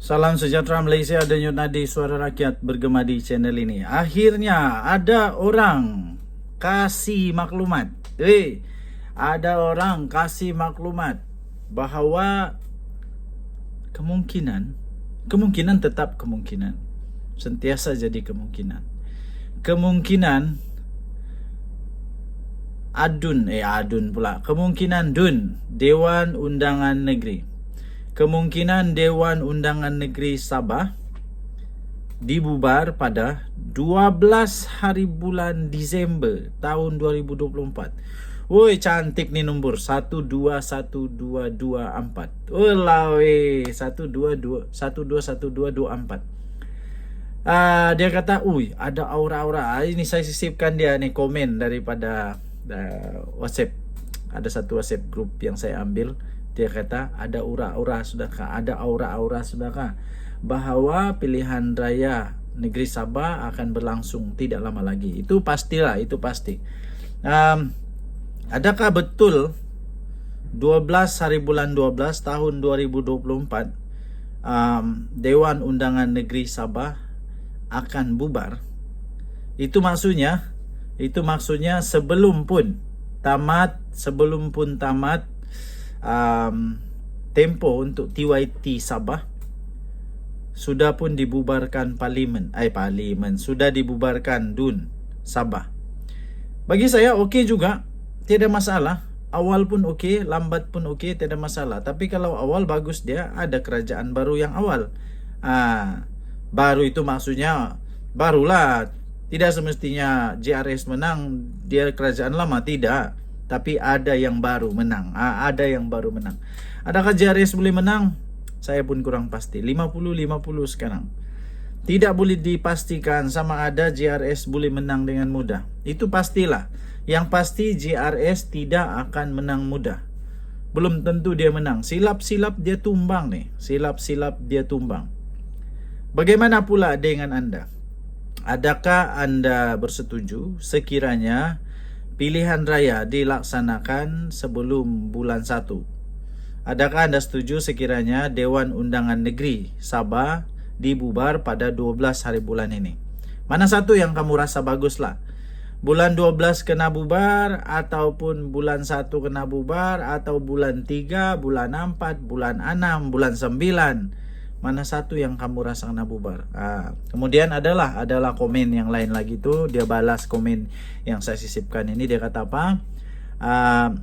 Salam sejahtera Malaysia, denyut nadi suara rakyat bergema di channel ini. Akhirnya ada orang kasih maklumat. Ada orang kasih maklumat bahawa kemungkinan tetap kemungkinan. Sentiasa jadi kemungkinan. Kemungkinan Kemungkinan DUN, Dewan Undangan Negeri. Kemungkinan Dewan Undangan Negeri Sabah dibubar pada 12 hari bulan Disember tahun 2024. Woi, cantik nih nombor 121224. Olah weh, 121224. Dia kata, ada aura-aura. Ini saya sisipkan dia nih komen daripada WhatsApp. Ada satu WhatsApp grup yang saya ambil. Dia kata ada aura-aura sudahkah? Ada aura-aura sudahkah? Bahwa pilihan raya negeri Sabah akan berlangsung tidak lama lagi. Itu pastilah, itu pasti. Adakah betul 12 hari bulan 12 tahun 2024 Dewan Undangan Negeri Sabah akan bubar? Itu maksudnya sebelum pun tamat tempo untuk TYT Sabah sudah pun dibubarkan parlimen, sudah dibubarkan DUN Sabah. Bagi saya okey juga, tidak masalah. Awal pun okey, lambat pun okey, tidak masalah. Tapi kalau awal bagus, dia ada kerajaan baru yang awal. Baru itu maksudnya barulah. Tidak semestinya JRS menang, dia kerajaan lama, tidak. Tapi ada yang baru menang. Adakah JRS boleh menang? Saya pun kurang pasti. 50-50 sekarang. Tidak boleh dipastikan sama ada JRS boleh menang dengan mudah. Itu pastilah. Yang pasti JRS tidak akan menang mudah. Belum tentu dia menang. Silap-silap dia tumbang nih. Silap-silap dia tumbang. Bagaimana pula dengan anda? Adakah anda bersetuju sekiranya pilihan raya dilaksanakan sebelum bulan 1? Adakah anda setuju sekiranya Dewan Undangan Negeri Sabah dibubar pada 12 hari bulan ini? Mana satu yang kamu rasa baguslah? Bulan 12 kena bubar, ataupun bulan 1 kena bubar, atau bulan 3, bulan 4, bulan 6, bulan 9? Mana satu yang kamu rasa kena bubar? Kemudian adalah komen yang lain lagi tuh. Dia balas komen yang saya sisipkan ini. Dia kata apa?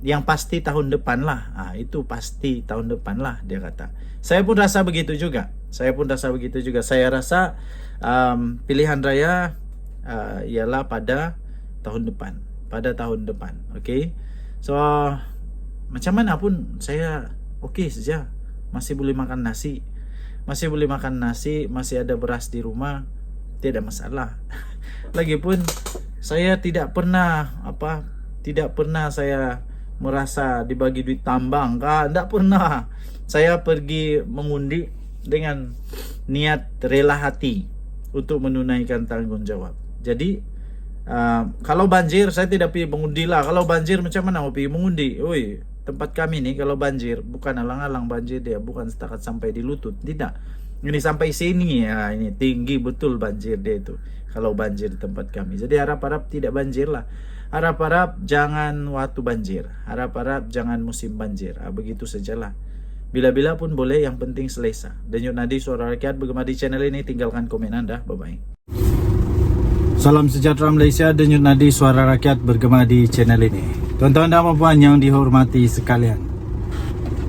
Yang pasti tahun depan lah. Itu pasti tahun depan lah, dia kata. Saya pun rasa begitu juga. Saya rasa pilihan raya ialah pada tahun depan. Okay. So macam mana pun saya okey saja. Masih boleh makan nasi, masih ada beras di rumah, tidak masalah. Lagipun saya tidak pernah saya merasa dibagi duit tambang kah? Tak pernah. Saya pergi mengundi dengan niat rela hati untuk menunaikan tanggungjawab. Jadi kalau banjir saya tidak pergi mengundi lah. Kalau banjir macam mana mau pergi mengundi? Tempat kami ni kalau banjir bukan alang-alang banjir dia, bukan setakat sampai di lutut, tidak. Ini sampai sini ya, ini tinggi betul banjir dia itu. Kalau banjir di tempat kami. Jadi harap-harap tidak banjir lah. Harap-harap jangan waktu banjir. Harap-harap jangan musim banjir. Begitu sajalah. Bila-bila pun boleh, yang penting selesa. Denyut nadi suara rakyat bergema di channel ini. Tinggalkan komen anda. Bye-bye. Salam sejahtera Malaysia, denyut nadi suara rakyat bergema di channel ini. Tuan-tuan dan puan yang dihormati sekalian,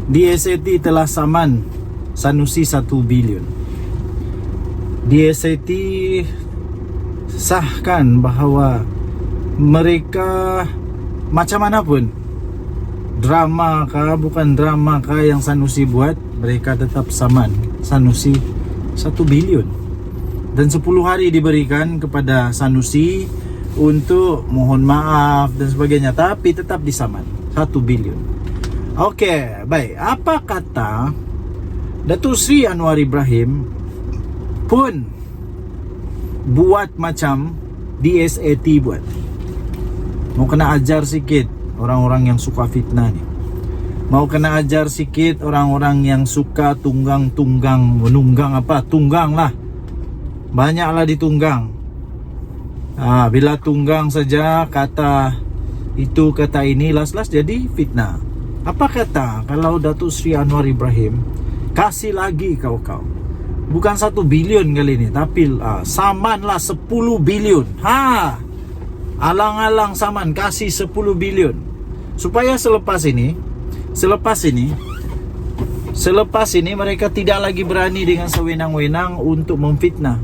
DSAT telah saman Sanusi 1 bilion. DSAT sahkan bahawa mereka macam mana pun, drama kah bukan drama kah yang Sanusi buat, mereka tetap saman Sanusi 1 bilion. Dan 10 hari diberikan kepada Sanusi untuk mohon maaf dan sebagainya, tapi tetap disaman 1 bilion. Okey, baik. Apa kata Datuk Seri Anwar Ibrahim pun buat macam DSAT buat? Mau kena ajar sikit orang-orang yang suka fitnah ni. Mau kena ajar sikit orang-orang yang suka tunggang-tunggang, menunggang apa? Tunggang lah. Banyaklah ditunggang. Bila tunggang saja kata itu kata ini, las-las jadi fitnah. Apa kata kalau Datuk Seri Anwar Ibrahim kasih lagi kau bukan 1 bilion kali ini, tapi samanlah 10 bilion. Alang-alang saman kasih 10 bilion supaya selepas ini mereka tidak lagi berani dengan sewenang-wenang untuk memfitnah.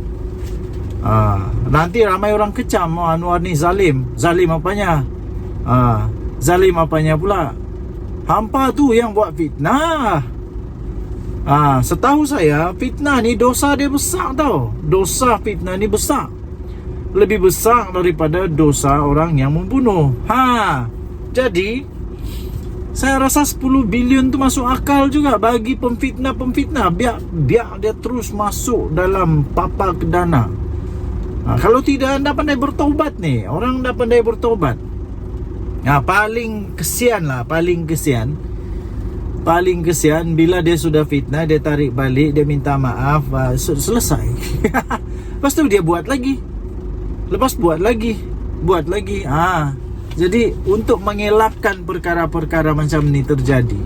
Nanti ramai orang kecam, Anwar ni zalim apanya? Zalim apanya pula? Hampa tu yang buat fitnah. Setahu saya fitnah ni dosa dia besar tau. Dosa fitnah ni besar, lebih besar daripada dosa orang yang membunuh. Jadi saya rasa 10 bilion tu masuk akal juga bagi pemfitnah. Biar dia terus masuk dalam papak dana. Kalau tidak, anda pandai bertaubat nih. Orang dah pandai bertaubat. Paling kesian bila dia sudah fitnah, dia tarik balik, dia minta maaf, selesai. Lepas tu dia buat lagi. Jadi untuk mengelakkan perkara-perkara macam ni terjadi,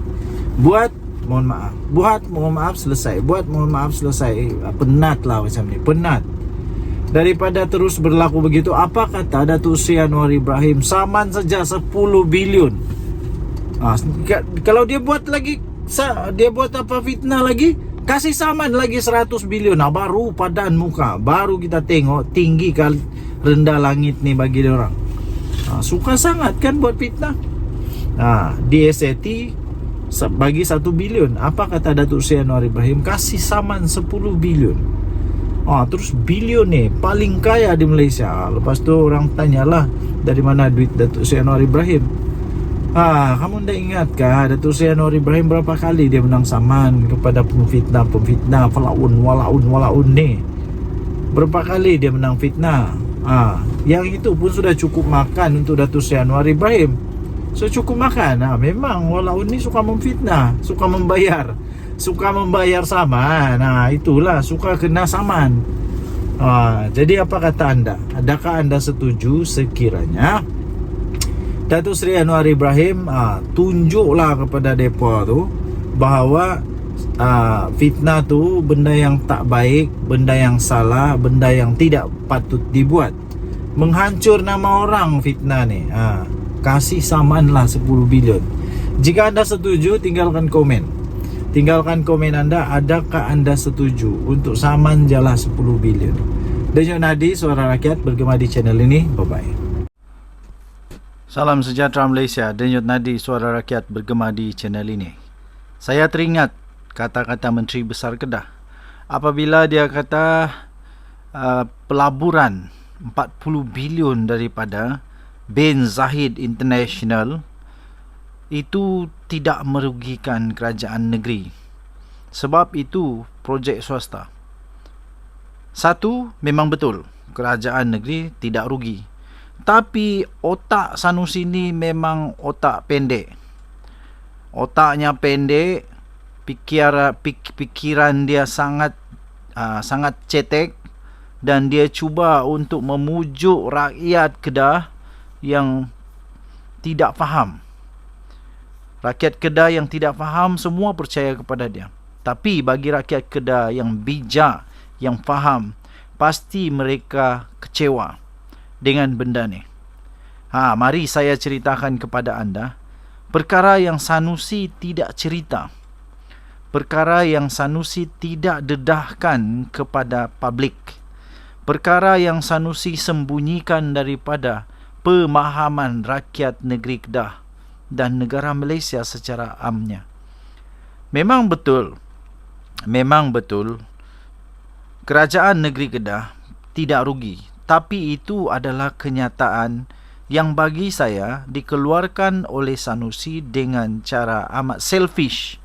buat mohon maaf selesai. Penat lah macam ni, penat. Daripada terus berlaku begitu, apa kata Datuk Seri Anwar Ibrahim saman saja 10 bilion. Kalau dia buat lagi, dia buat apa fitnah lagi, kasih saman lagi 100 bilion. Baru padan muka, baru kita tengok tinggi kali rendah langit ni bagi dia orang. Suka sangat kan buat fitnah. Di SAT bagi 1 bilion. Apa kata Datuk Seri Anwar Ibrahim? Kasih saman 10 bilion. Terus bilion ni paling kaya di Malaysia. Lepas tu orang tanyalah, dari mana duit Datuk Seri Anwar Ibrahim? Kamu dah ingatkah Datuk Seri Anwar Ibrahim berapa kali dia menang saman kepada pemfitnah, walaun ni? Berapa kali dia menang fitnah? Yang itu pun sudah cukup makan untuk Datuk Seri Anwar Ibrahim. So cukup makan. Memang walaun ni suka memfitnah, suka membayar saman. Itulah, suka kena saman. Jadi apa kata anda? Adakah anda setuju sekiranya Datuk Seri Anwar Ibrahim tunjuklah kepada mereka tu bahawa fitnah tu benda yang tak baik, benda yang salah, benda yang tidak patut dibuat, menghancur nama orang fitnah ni. Kasih samanlah 10 bilion. Jika anda setuju, tinggalkan komen anda. Adakah anda setuju untuk saman jalah 10 bilion? Denyut Nadi, Suara Rakyat, bergema di channel ini. Bye bye. Salam sejahtera Malaysia. Denyut Nadi, Suara Rakyat, bergema di channel ini. Saya teringat kata-kata Menteri Besar Kedah apabila dia kata pelaburan 40 bilion daripada Bin Zahid International itu tidak merugikan kerajaan negeri, sebab itu projek swasta. Satu, memang betul kerajaan negeri tidak rugi, tapi otak Sanusi ni memang otak pendek. Otaknya pendek, pikiran dia sangat cetek, dan dia cuba untuk memujuk rakyat Kedah yang tidak faham. Rakyat Kedah yang tidak faham semua percaya kepada dia. Tapi bagi rakyat Kedah yang bijak, yang faham, pasti mereka kecewa dengan benda ni. Mari saya ceritakan kepada anda perkara yang Sanusi tidak cerita, perkara yang Sanusi tidak dedahkan kepada publik, perkara yang Sanusi sembunyikan daripada pemahaman rakyat negeri Kedah dan negara Malaysia secara amnya. Memang betul kerajaan negeri Kedah tidak rugi, tapi itu adalah kenyataan yang bagi saya dikeluarkan oleh Sanusi dengan cara amat selfish,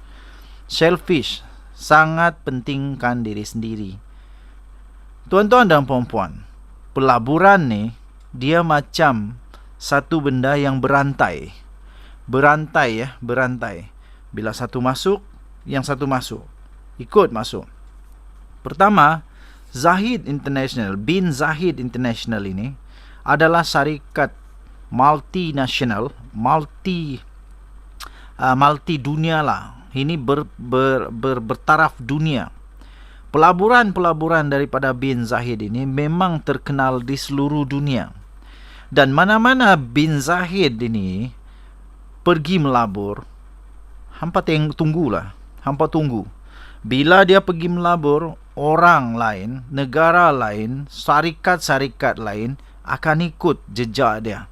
sangat pentingkan diri sendiri. Tuan-tuan dan puan-puan, pelaburan ni dia macam satu benda yang berantai. Bila satu masuk, yang satu masuk, ikut masuk. Pertama, Zahid International, Bin Zahid International ini adalah syarikat multinasional, multi dunia lah. Ini bertaraf dunia. Pelaburan-pelaburan daripada Bin Zahid ini memang terkenal di seluruh dunia. Dan mana-mana Bin Zahid ini pergi melabur, hampa tunggulah. Hampa tunggu. Bila dia pergi melabur, orang lain, negara lain, syarikat-syarikat lain akan ikut jejak dia.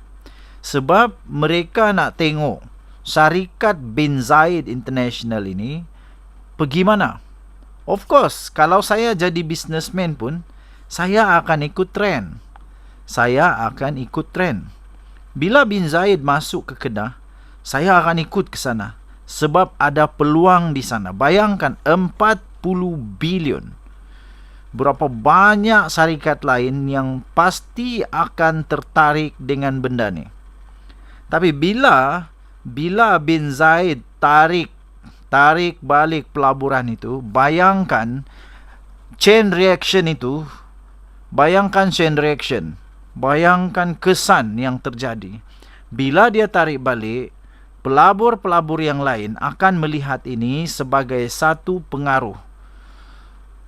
Sebab mereka nak tengok syarikat Bin Zahid International ini pergi mana. Of course, kalau saya jadi businessman pun, saya akan ikut trend. Saya akan ikut trend. Bila Bin Zahid masuk ke Kedah, saya akan ikut ke sana. Sebab ada peluang di sana. Bayangkan 40 bilion. Berapa banyak syarikat lain yang pasti akan tertarik dengan benda ni. Tapi bila Bin Zahid tarik balik pelaburan itu, bayangkan chain reaction itu, bayangkan kesan yang terjadi. Bila dia tarik balik, pelabur-pelabur yang lain akan melihat ini sebagai satu pengaruh.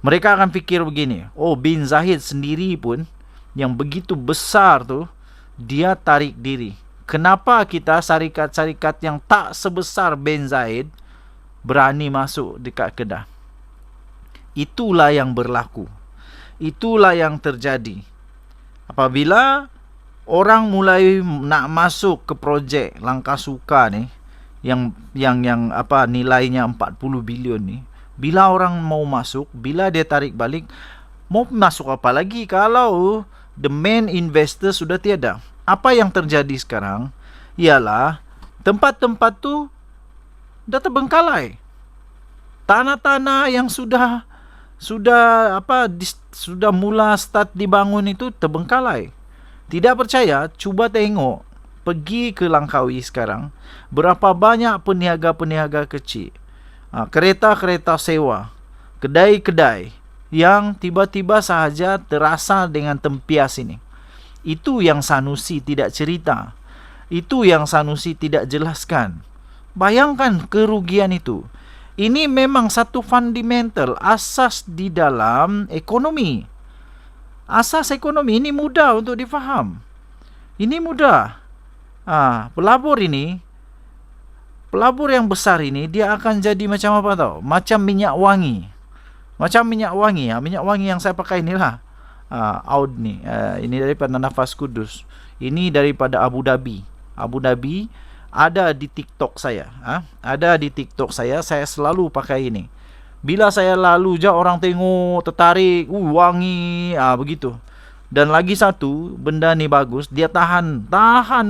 Mereka akan fikir begini, oh, Bin Zahid sendiri pun yang begitu besar tu, dia tarik diri. Kenapa kita syarikat-syarikat yang tak sebesar Bin Zahid berani masuk dekat Kedah? Itulah yang berlaku. Itulah yang terjadi. Apabila orang mulai nak masuk ke projek Langkah Suka ni, yang nilainya 40 bilion ni, bila orang mau masuk, bila dia tarik balik, mau masuk apa lagi kalau the main investor sudah tiada? Apa yang terjadi sekarang ialah tempat-tempat tu dah terbengkalai. Tanah-tanah yang sudah mula start dibangun itu terbengkalai. Tidak percaya, cuba tengok, pergi ke Langkawi sekarang, berapa banyak peniaga-peniaga kecil, kereta-kereta sewa, kedai-kedai yang tiba-tiba sahaja terasa dengan tempias ini. Itu yang Sanusi tidak cerita. Itu yang Sanusi tidak jelaskan. Bayangkan kerugian itu. Ini memang satu fundamental, asas di dalam ekonomi. Asas ekonomi ini mudah untuk difaham. Ini mudah. Pelabur yang besar ini, dia akan jadi macam apa tahu? Macam minyak wangi. Minyak wangi yang saya pakai inilah. Aud ni. Ini daripada Nafas Kudus. Ini daripada Abu Dhabi. Ada di TikTok saya. Ada di TikTok saya selalu pakai ini. Bila saya lalu je, orang tengok, tertarik, wangi, begitu. Dan lagi satu, benda ni bagus, dia tahan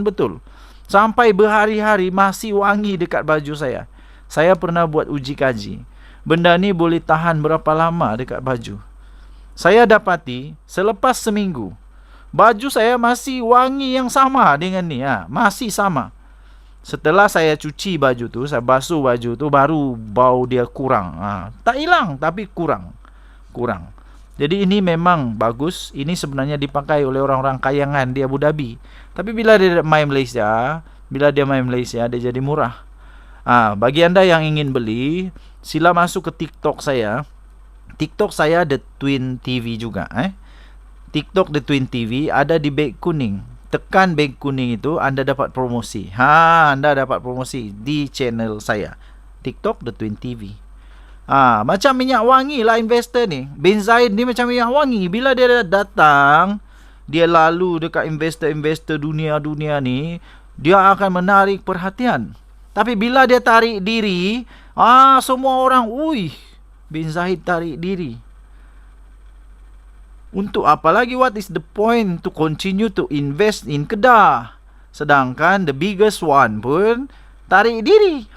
betul. Sampai berhari-hari masih wangi dekat baju saya. Saya pernah buat uji kaji. Benda ni boleh tahan berapa lama dekat baju. Saya dapati selepas seminggu, baju saya masih wangi yang sama dengan ni. Masih sama. Setelah saya cuci baju tu, saya basuh baju tu, baru bau dia kurang. Tak hilang, tapi kurang. Jadi ini memang bagus. Ini sebenarnya dipakai oleh orang-orang kayangan di Abu Dhabi. Tapi bila dia main Malaysia, dia jadi murah. Bagi anda yang ingin beli, sila masuk ke TikTok saya. TikTok saya The Twin TV juga. TikTok The Twin TV ada di beg kuning. Tekan beg kuning itu, anda dapat promosi. Anda dapat promosi di channel saya. TikTok The Twin TV. Macam minyak wangi lah investor ni. Bin Zahid ni macam minyak wangi. Bila dia datang, dia lalu dekat investor-investor dunia-dunia ni, dia akan menarik perhatian. Tapi bila dia tarik diri, semua orang, Bin Zahid tarik diri. Untuk apa lagi? What is the point to continue to invest in Kedah? Sedangkan the biggest one pun tarik diri.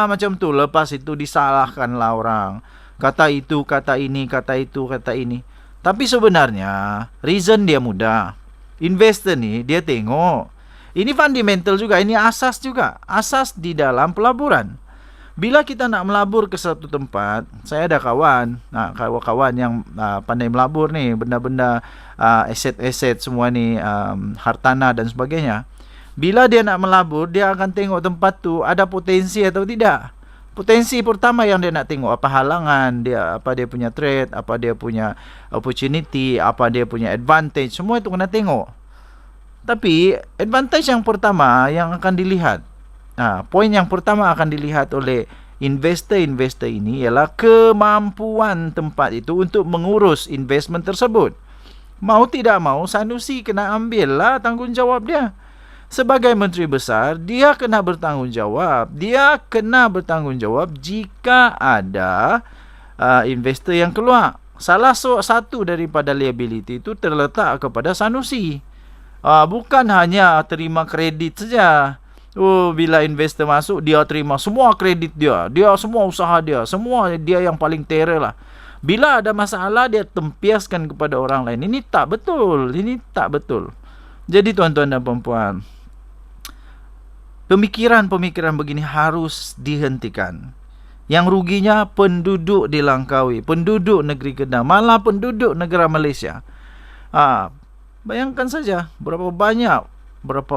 Macam tu. Lepas itu disalahkanlah orang. Kata itu, kata ini, kata itu, kata ini. Tapi sebenarnya reason dia mudah. Investor ni dia tengok. Ini fundamental juga. Ini asas juga. Asas di dalam pelaburan. Bila kita nak melabur ke satu tempat, saya ada kawan, kawan-kawan yang pandai melabur ni, benda-benda aset-aset semua ni, hartanah dan sebagainya. Bila dia nak melabur, dia akan tengok tempat tu ada potensi atau tidak. Potensi pertama yang dia nak tengok, apa halangan dia, apa dia punya threat, apa dia punya opportunity, apa dia punya advantage, semua itu kena tengok. Tapi advantage yang pertama yang akan dilihat, poin yang pertama akan dilihat oleh investor-investor ini ialah kemampuan tempat itu untuk mengurus investment tersebut. Mau tidak mau, Sanusi kena ambil lah tanggungjawab dia. Sebagai Menteri Besar, dia kena bertanggungjawab. Dia kena bertanggungjawab jika ada investor yang keluar. Salah satu daripada liability itu terletak kepada Sanusi. Bukan hanya terima kredit saja. Bila investor masuk, dia terima semua kredit dia. Dia semua usaha dia. Semua dia yang paling terror lah. Bila ada masalah, dia tempiaskan kepada orang lain. Ini tak betul. Ini tak betul. Jadi tuan-tuan dan puan-puan, pemikiran-pemikiran begini harus dihentikan. Yang ruginya penduduk di Langkawi, penduduk negeri Kedah, malah penduduk negara Malaysia. Bayangkan saja berapa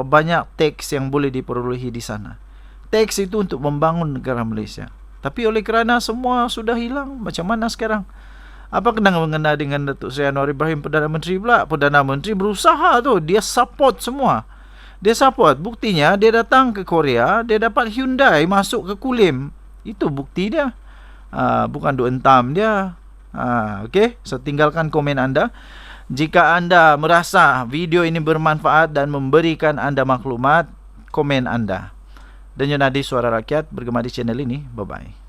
banyak teks yang boleh diperolehi di sana. Teks itu untuk membangun negara Malaysia. Tapi oleh kerana semua sudah hilang, macam mana sekarang? Apa kena mengena dengan Datuk Seri Anwar Ibrahim Perdana Menteri pula? Perdana Menteri berusaha tu, dia support semua. Dia support. Buktinya dia datang ke Korea, dia dapat Hyundai masuk ke Kulim. Itu bukti dia. Bukan duk entam dia. Okey, so tinggalkan komen anda. Jika anda merasa video ini bermanfaat dan memberikan anda maklumat, komen anda. Dan Yunadi Suara Rakyat bergema di channel ini. Bye-bye.